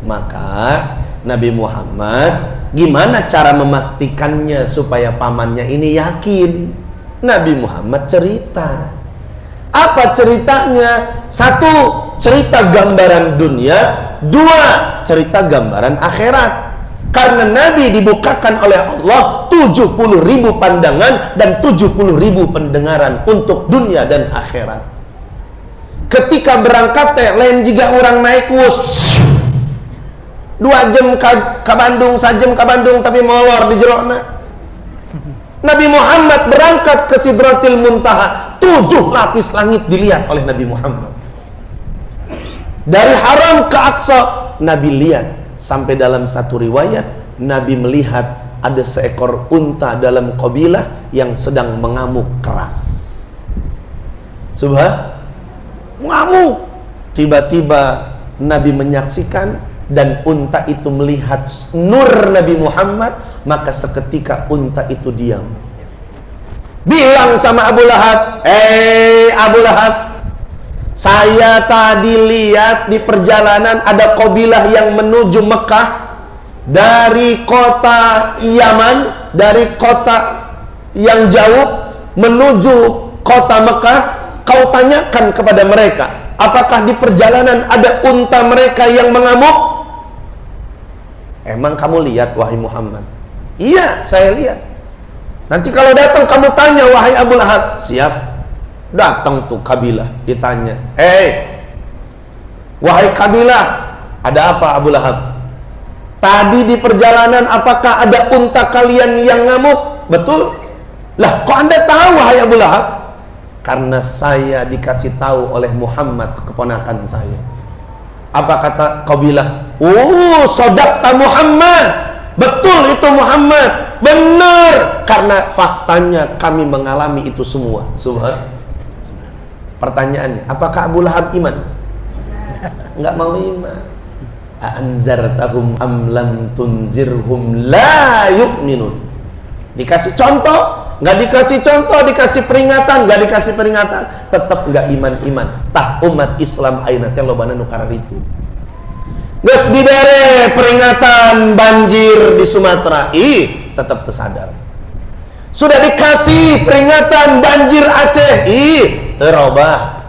Maka Nabi Muhammad gimana cara memastikannya supaya pamannya ini yakin? Nabi Muhammad cerita. Apa ceritanya? Satu, cerita gambaran dunia. Dua, cerita gambaran akhirat. Karena Nabi dibukakan oleh Allah 70.000 pandangan dan 70.000 pendengaran untuk dunia dan akhirat. ketika berangkat teh lain jika orang naik bus 2 jam ke Bandung, 1 jam ke Bandung tapi molor di jerona. Nabi Muhammad berangkat ke Sidratil Muntaha, 7 lapis langit dilihat oleh Nabi Muhammad. Dari Haram ke Aqsa Nabi lihat, sampai dalam satu riwayat Nabi melihat ada seekor unta dalam kabilah yang sedang mengamuk keras. Mengamuk. Tiba-tiba Nabi menyaksikan dan unta itu melihat nur Nabi Muhammad, maka seketika unta itu diam. Bilang sama Abu Lahab, Abu Lahab, saya tadi lihat di perjalanan ada kabilah yang menuju Mekah dari kota Yaman, dari kota yang jauh menuju kota Mekah. Kau tanyakan kepada mereka, apakah di perjalanan ada unta mereka yang mengamuk? Emang kamu lihat wahai Muhammad? Iya, saya lihat. Nanti kalau datang kamu tanya wahai Abu Lahab. Siap. Datang tuh kabilah, ditanya, wahai kabilah, ada apa Abu Lahab? Tadi di perjalanan apakah ada unta kalian yang ngamuk? Betul. Lah kok anda tahu wahai Abu Lahab? Karena saya dikasih tahu oleh Muhammad, keponakan saya. Apa kata kabilah? Sodaqta Muhammad. Betul itu Muhammad. Benar. Karena faktanya kami mengalami itu semua. Pertanyaannya, apakah Abu Lahab iman? Enggak mau iman. Anzartahum am lam tunzirhum la yu'minun. Dikasih contoh, nggak dikasih contoh, dikasih peringatan, nggak dikasih peringatan, tetap nggak iman. Tah umat Islam ayeuna teh lobana nu karar itu. Geus dibere peringatan banjir di Sumatera, tetap tersadar. Sudah dikasih peringatan banjir Aceh, terobah.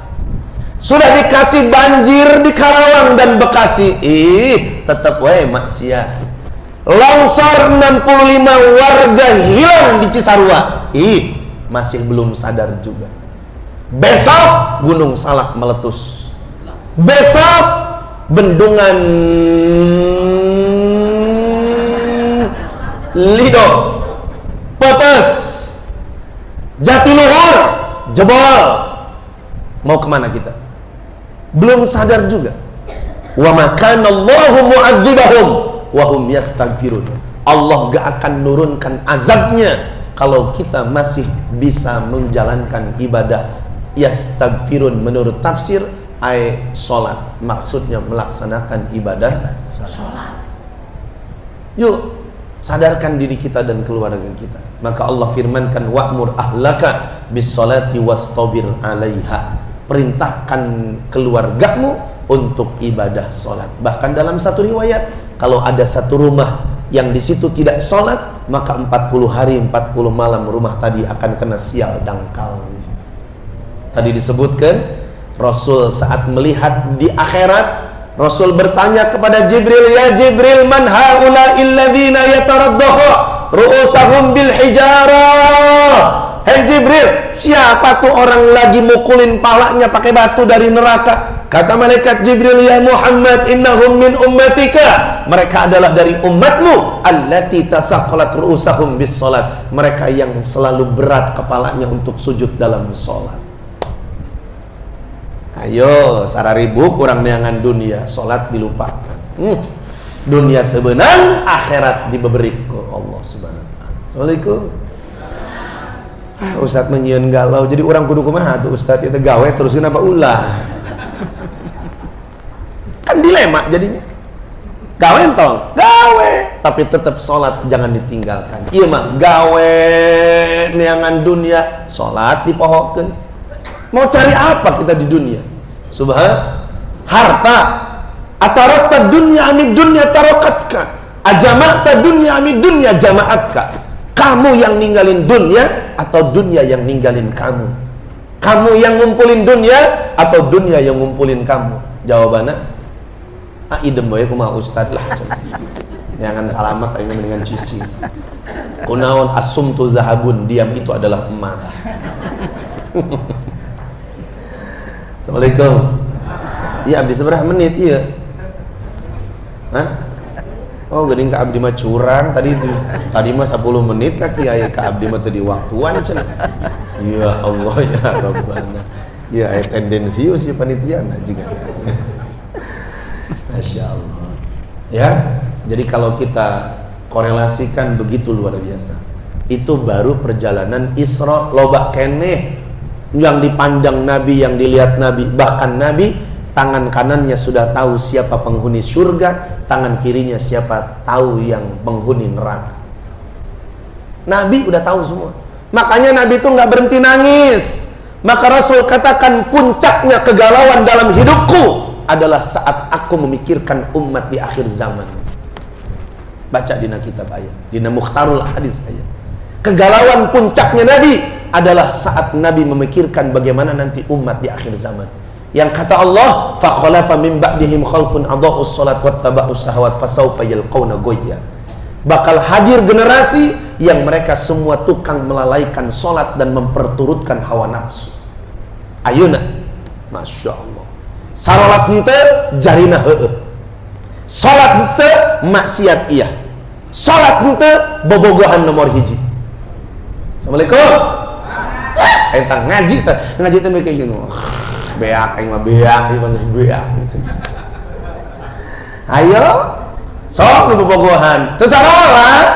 Sudah dikasih banjir di Karawang dan Bekasi, tetap maksiat. Longsor 65 warga hilang di Cisarua, masih belum sadar juga. Besok Gunung Salak meletus. Besok bendungan Lido, Pepes, Jatiluhur jebol. Mau kemana kita? Belum sadar juga. Wa makanallahu mu'adzibahum wahum yastaghfirun. Allah gak akan nurunkan azabnya kalau kita masih bisa menjalankan ibadah yastaghfirun. Menurut tafsir sholat, maksudnya melaksanakan ibadah sholat. Yuk sadarkan diri kita dan keluarga kita. Maka Allah firmankan, wa'mur ahlaka bis sholati wastabir 'alaiha. Perintahkan keluargamu untuk ibadah sholat. Bahkan dalam satu riwayat, kalau ada satu rumah yang di situ tidak sholat, maka 40 hari 40 malam rumah tadi akan kena sial dangkalnya. Tadi disebutkan Rasul saat melihat di akhirat, Rasul bertanya kepada Jibril, ya Jibril, man haula illadzina yataraddahu ru'usahum bil hijarah. Hei Jibril, siapa tuh orang lagi mukulin palanya pakai batu dari neraka? Kata malaikat Jibril, ya Muhammad, innahum min ummatika. Mereka adalah dari umatmu. Allati tasaqqalat ru'usahum bis salat. Mereka yang selalu berat kepalanya untuk sujud dalam salat. Ayo, sararibu kurang neangan dunia, salat dilupakan. Dunia tebenang, akhirat dibeberi ku Allah Subhanahu wa taala. Assalamualaikum. Ustadz menyiun galau, jadi orang kudu kumaha tuh Ustadz itu gawe terus kenapa ulah? Kan dilema jadinya. Gawe entong, gawe, tapi tetap sholat jangan ditinggalkan. Iya mah, gawe neangan dunia, sholat dipohokeun. Mau cari apa kita di dunia? Harta. Atarakta dunya amid dunya tarokatka. Ajamakta dunya amid dunya jamaatka. Kamu yang ninggalin dunia atau dunia yang ninggalin kamu? Kamu yang ngumpulin dunia atau dunia yang ngumpulin kamu? Jawabannya, idem bae kumaha ustad lah. Jangan salamat ayeuna dengan cici. Kunaon asumtu zahabun, diam itu adalah emas. Assalamualaikum. Iya abdi seberapa menit iya? Hah? Oh geuning ka abdi mah curang tadi mah 10 menit ka kiai ka abdi mah teu di waktuan cenah. Ya Allah ya Rabbana. Ya aya tendensius ya panitia juga. Masya Allah. Ya, jadi kalau kita korelasikan begitu luar biasa. Itu baru perjalanan Isra loba keneh yang dipandang Nabi, yang dilihat Nabi, bahkan Nabi tangan kanannya sudah tahu siapa penghuni surga, tangan kirinya siapa tahu yang penghuni neraka. Nabi udah tahu semua. Makanya Nabi itu nggak berhenti nangis. Maka Rasul katakan puncaknya kegalauan dalam hidupku adalah saat aku memikirkan umat di akhir zaman. Baca dina kitab ayat, dina Mukhtarul Hadis ayat. Kegalauan puncaknya Nabi adalah saat Nabi memikirkan bagaimana nanti umat di akhir zaman. Yang kata Allah, fa khalafa min ba'dihim khalfun adha'us shalat wattaba'us shahawat fasawfa yalqauna ghayya. Bakal hadir generasi yang mereka semua tukang melalaikan salat dan memperturutkan hawa nafsu. Ayeuna, Masya Allah. Salat henteu jarina heueuh. Salat henteu maksiat iya. Salat henteu bobogohan nomor hiji. Assalamualaikum. Eta ngaji teh mikir kitu. Beak aing mah beak, ieu mah beak. Ayo, sok nu bobogohan, teu salat.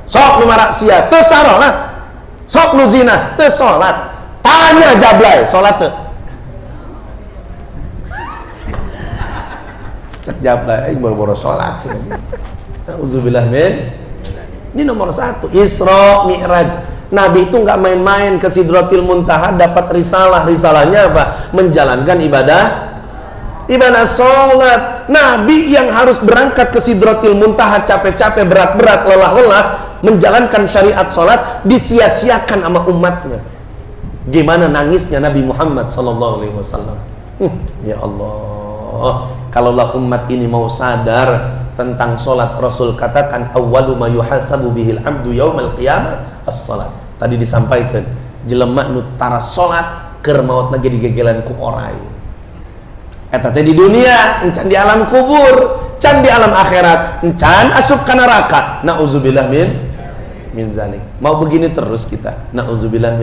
Sok nu maksiat, teu salat. Sok nu zina, teu salat. Tanya Jablay, salat teu? Cek Jablay aing boro-boro salat cenah. Auzubillah min. Ini nomor 1, Isra Mi'raj. Nabi itu nggak main-main ke Sidratil Muntaha dapat risalah. Risalahnya apa? Menjalankan ibadah sholat. Nabi yang harus berangkat ke Sidratil Muntaha capek-capek, berat-berat, lelah-lelah menjalankan syariat sholat disia-siakan sama umatnya. Gimana nangisnya Nabi Muhammad SAW. Ya Allah, kalaulah umat ini mau sadar tentang sholat, Rasul katakan awwalu ma yuhasabu bihil abdu yaumal qiyamah as-sholat. Tadi disampaikan jelema nu tara sholat keur maotna ge digegelan ku orai. Eta teh di dunia, encan di alam kubur, can di alam akhirat, encan asup ka neraka. Nauzubillah min zalik. Mau begini terus kita. Nauzubillah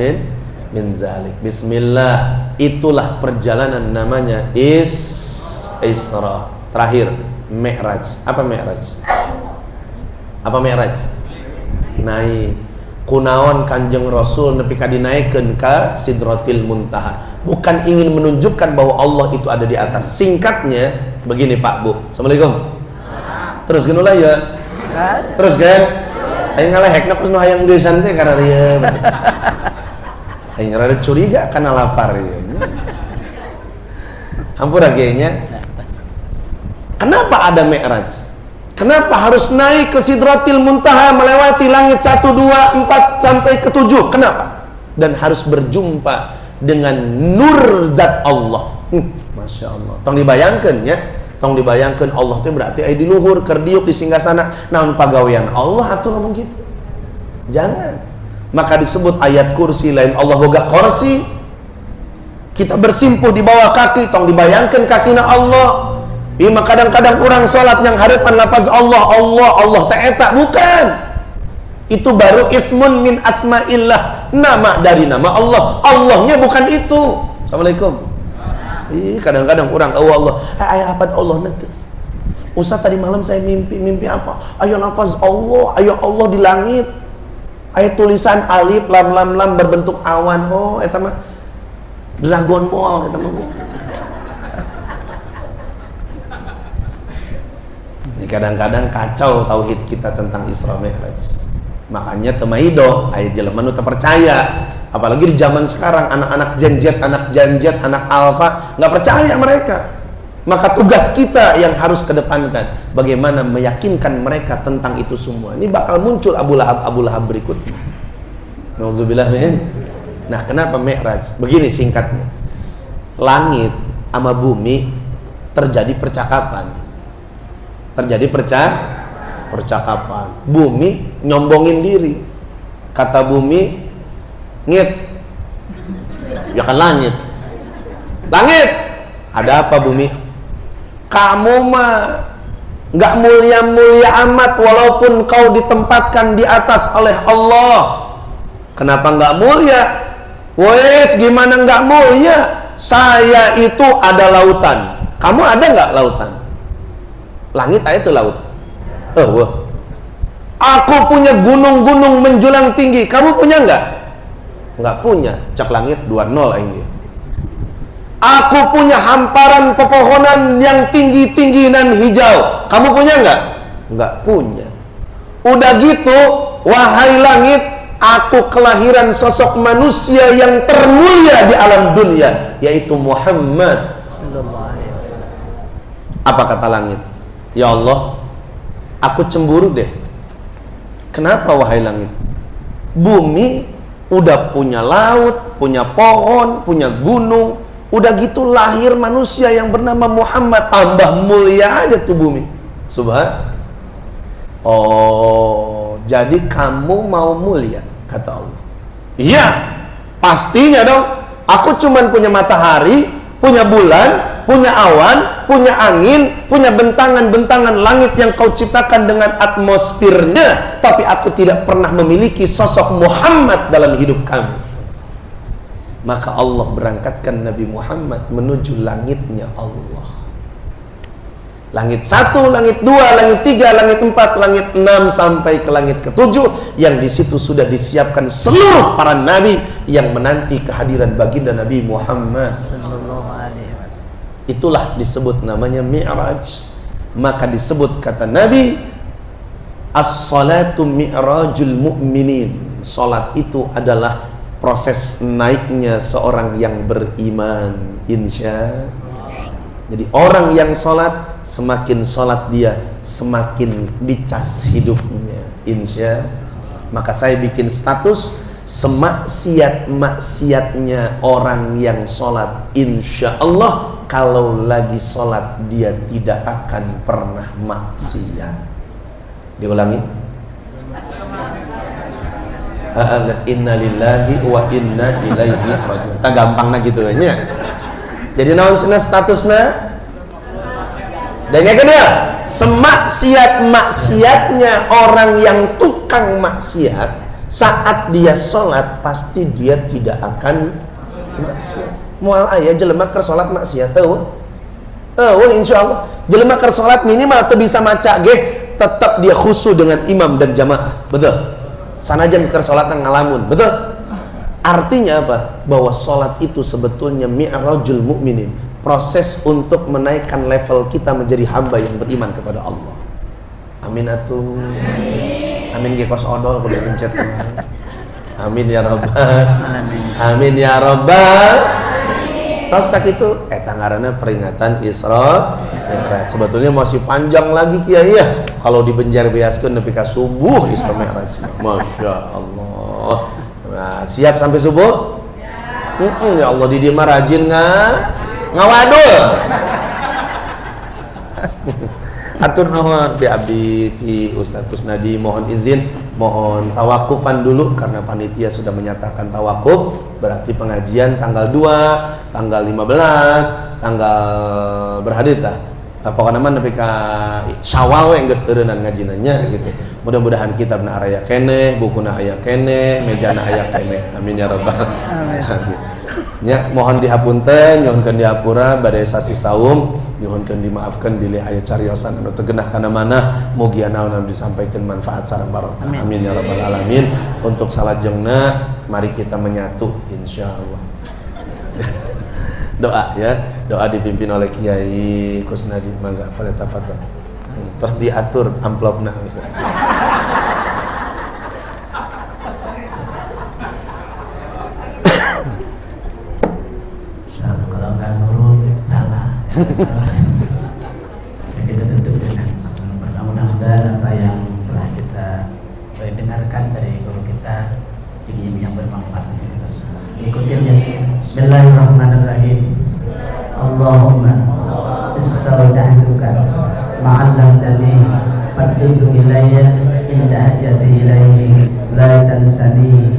min zalik. Bismillah. Itulah perjalanan namanya Isra. Terakhir Mi'raj. Apa Mi'raj? Apa Mi'raj? Naik. Kunaon Kanjeng Rasul nepi ka dinaikeun ka Sidratil Muntaha. Bukan ingin menunjukkan bahwa Allah itu ada di atas. Singkatnya begini Pak Bu. Assalamualaikum. Terus geuna ya. Terus kan? Aing ngalehekna kus nu hayang geusan teh karena ieu. Aing rada curiga kana lapar ieu. Hampura ge nya. Kenapa ada Mi'raj? Kenapa harus naik ke Sidratil Muntaha melewati langit 1, 2, 4 sampai ke 7? Kenapa? Dan harus berjumpa dengan nur zat Allah. Masya Allah. Tong dibayangkan ya. Tong dibayangkan Allah itu berarti di luhur, kerdiuk di singgasana. Naon pagawean Allah atuh ngomong gitu. Jangan. Maka disebut ayat kursi lain Allah boga kursi. Kita bersimpuh di bawah kaki, tong dibayangkan kakina Allah. Ima kadang-kadang orang sholat yang harapan lafaz Allah, Allah teh eta bukan. Itu baru ismun min asma'illah, nama dari nama Allah. Allahnya bukan itu. Assalamualaikum. Kadang-kadang orang Allah, ayat lafaz Allah nanti. Ustaz tadi malam saya mimpi apa? Ayo lafaz Allah, ayo Allah di langit. Ayat tulisan alif lam berbentuk awan. Oh, eta mah Dragon Ball eta mah. Kadang-kadang kacau tauhid kita tentang Isra Mi'raj. Makanya temaido aya jelema nu teu percaya. Apalagi di zaman sekarang anak-anak Gen Z, anak Alpha nggak percaya mereka. Maka tugas kita yang harus kedepankan bagaimana meyakinkan mereka tentang itu semua. Ini bakal muncul Abu Lahab berikutnya. Nauzubillah min. Nah, kenapa Mi'raj? Begini singkatnya. Langit sama bumi terjadi percakapan. Percakapan. Bumi nyombongin diri. Kata bumi, ngit. Ya kan langit. Langit, ada apa bumi? Kamu mah nggak mulia-mulia amat walaupun kau ditempatkan di atas oleh Allah. Kenapa nggak mulia? Wes, gimana nggak mulia? Saya itu ada lautan. Kamu ada nggak lautan? Langit itu laut. Wah. Aku punya gunung-gunung menjulang tinggi. Kamu punya nggak? Nggak punya. Cak langit 2-0 ini. Aku punya hamparan pepohonan yang tinggi-tinggi dan hijau. Kamu punya nggak? Nggak punya. Udah gitu, wahai langit, aku kelahiran sosok manusia yang termulia di alam dunia, yaitu Muhammad. Apa kata langit? Ya Allah, aku cemburu deh. Kenapa wahai langit? Bumi udah punya laut, punya pohon, punya gunung. Udah gitu lahir manusia yang bernama Muhammad, tambah mulia aja tuh bumi. Subhan. Oh, jadi kamu mau mulia, kata Allah. Iya, pastinya dong. Aku cuman punya matahari, punya bulan, punya awan, punya angin, punya bentangan-bentangan langit yang kau ciptakan dengan atmosfernya, tapi aku tidak pernah memiliki sosok Muhammad dalam hidup kami. Maka Allah berangkatkan Nabi Muhammad menuju langitnya Allah. Langit 1, langit 2, langit 3, langit 4, langit 6 sampai ke langit ke-7, yang di situ sudah disiapkan seluruh para nabi yang menanti kehadiran baginda Nabi Muhammad. Itulah disebut namanya Mi'raj. Maka disebut kata Nabi, as-salatu mi'rajul mu'minin. Salat itu adalah proses naiknya seorang yang beriman, insya. Jadi orang yang sholat, semakin sholat dia, semakin dicas hidupnya, insya. Maka saya bikin status, semaksiat-maksiatnya orang yang sholat, insya Allah kalau lagi sholat dia tidak akan pernah maksiat. Diulangi. Inna lillahi wa inna ilaihi rajiun. Tak gampangna gitu nya. Jadi naon cenah statusna? Dan yang kedua, semaksiat-maksiatnya orang yang tukang maksiat, saat dia sholat pasti dia tidak akan maksiat. Moal aya jelema keur sholat maksiat insyaallah. Jelema keur sholat minimal teu bisa maca ge, tetap dia khusyuk dengan imam dan jamaah. Betul? Sanajan keur sholat ngalamun, betul? Artinya apa? Bahwa sholat itu sebetulnya mi'rajul mu'minin, proses untuk menaikkan level kita menjadi hamba yang beriman kepada Allah. Amin atuh. Amin ge kos odol kudu pencet. Amin ya rabbal. Amin ya rabbal. Tos sakitu eta ngaranna peringatan Isra Mi'raj. Sebetulnya masih panjang lagi kiai ya. Kalau dibenjar beaskeun nepi ka subuh Isra Mi'raj. Masya Allah. Nah, siap sampai subuh? Ya Allah, di dieu mah rajin ngawadul. Atur nuhun ti abdi ti Ustaz Kusnadi, mohon izin, mohon tawakufan dulu karena panitia sudah menyatakan tawakuf. Berarti pengajian tanggal 2, tanggal 15, tanggal berhadit tah. Pokoknya mah nepi ka Syawal we geus eureunnan ngajinanya gitu. Mudah-mudahan kitabna aya keneh, bukuna aya keneh, mejana aya keneh. Amin ya rabbal alamin. Nya mohon dihapunten, nyuhunkeun diapura bade sasi saum, nyuhunkeun dimaafkeun bilih aya cariosan anu teu genah kana manah, mugi naon anu disampaikeun manfaat sareng barokah. Amin ya rabbal alamin. Untuk salajengna mari kita menyatu insyaallah. Doa ya, doa dipimpin oleh Kiai Kusnadi. Mangga falyatafadhal. Terus diatur amplopna Ustaz. Kalau nggak nurut salah. Kita tentu dengan mudah-mudahan apa yang telah kita dengarkan dari guru kita ini yang bermanfaat untuk kita semua. Ikutin ya. Bismillahirrahmanirrahim. Allahumma istaudaituka ma'allamtani fadiltu ilayya inda hajati ilayhi la tansani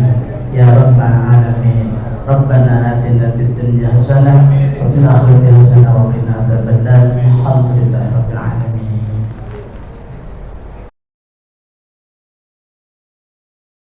ya rabbal alamin. Rabbana atina fid dunya hasanah wa fil